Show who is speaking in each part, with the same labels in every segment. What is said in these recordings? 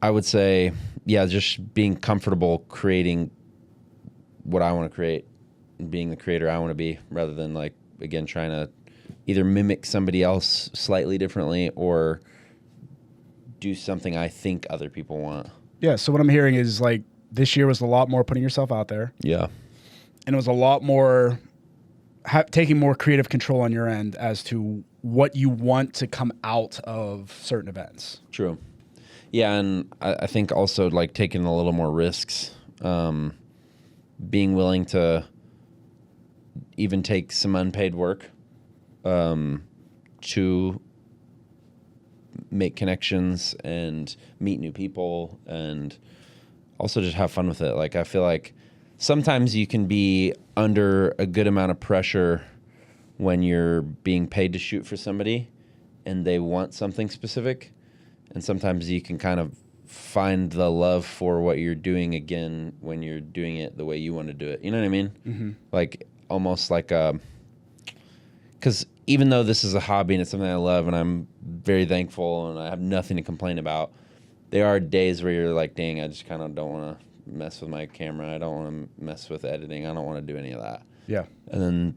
Speaker 1: I would say, yeah, just being comfortable creating what I want to create, and being the creator I want to be, rather than like, again, trying to either mimic somebody else slightly differently or do something I think other people want.
Speaker 2: Yeah. So what I'm hearing is like this year was a lot more putting yourself out there.
Speaker 1: Yeah.
Speaker 2: And it was a lot more taking more creative control on your end as to what you want to come out of certain events.
Speaker 1: True. Yeah. And I think also like taking a little more risks, being willing to even take some unpaid work, to make connections and meet new people and also just have fun with it. Like, I feel like sometimes you can be under a good amount of pressure when you're being paid to shoot for somebody and they want something specific. And sometimes you can kind of find the love for what you're doing again when you're doing it the way you want to do it. You know what I mean? Mm-hmm. Like almost like because even though this is a hobby and it's something I love and I'm very thankful and I have nothing to complain about, there are days where you're like, dang, I just kind of don't want to mess with my camera. I don't want to mess with editing. I don't want to do any of that. Yeah. And then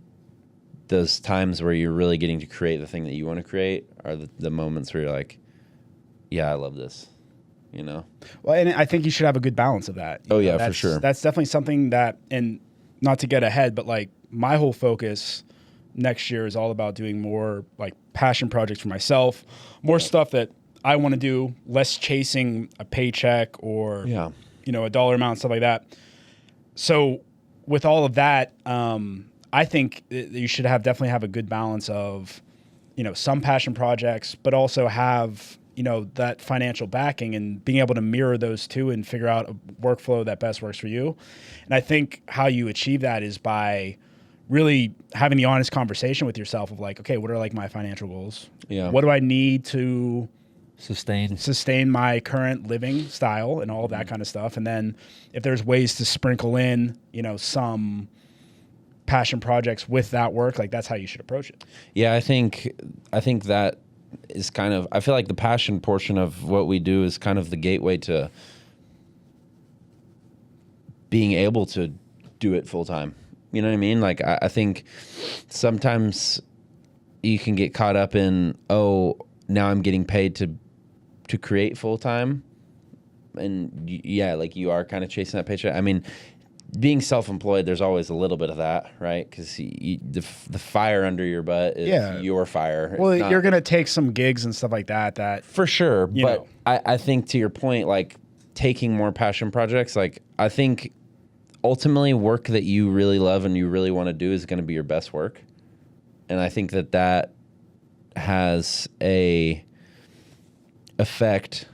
Speaker 1: those times where you're really getting to create the thing that you want to create are the moments where you're like, yeah, I love this, you know?
Speaker 2: Well, and I think you should have a good balance of that.
Speaker 1: Oh, yeah, for sure.
Speaker 2: That's definitely something that, and not to get ahead, but like my whole focus next year is all about doing more like passion projects for myself, more stuff that I want to do, less chasing a paycheck or, you know, a dollar amount, stuff like that. So with all of that, I think you should definitely have a good balance of, you know, some passion projects, but also have, you know, that financial backing and being able to mirror those two and figure out a workflow that best works for you. And I think how you achieve that is by really having the honest conversation with yourself of like, okay, what are like my financial goals? Yeah. What do I need to sustain my current living style and all of that kind of stuff? And then if there's ways to sprinkle in, you know, some passion projects with that work, like that's how you should approach it.
Speaker 1: Yeah, I think that is kind of, I feel like the passion portion of what we do is kind of the gateway to being able to do it full time. You know what I mean? Like, I think sometimes you can get caught up in, oh, now I'm getting paid to create full time. And yeah, like you are kind of chasing that paycheck. I mean, being self-employed, there's always a little bit of that, right? Because the fire under your butt is your fire.
Speaker 2: Well, you're going to take some gigs and stuff like that.
Speaker 1: For sure. But I think to your point, like taking more passion projects, like I think ultimately work that you really love and you really want to do is going to be your best work. And I think that has a effect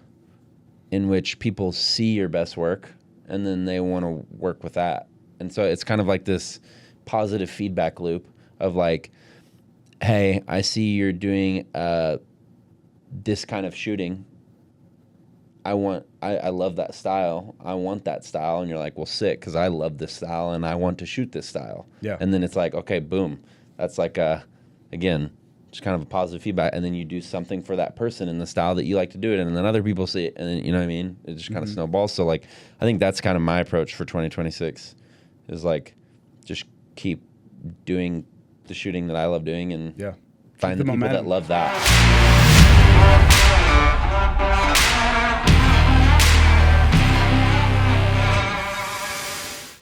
Speaker 1: in which people see your best work and then they want to work with that. And so it's kind of like this positive feedback loop of like, hey, I see you're doing this kind of shooting. I love that style. I want that style. And you're like, well, sick, because I love this style and I want to shoot this style. Yeah. And then it's like, okay, boom. That's like, again, just kind of a positive feedback. And then you do something for that person in the style that you like to do it. And then other people see it. And then, you know what I mean? It just kind of snowballs. So, like, I think that's kind of my approach for 2026 is, like, just keep doing the shooting that I love doing and find the people that love that.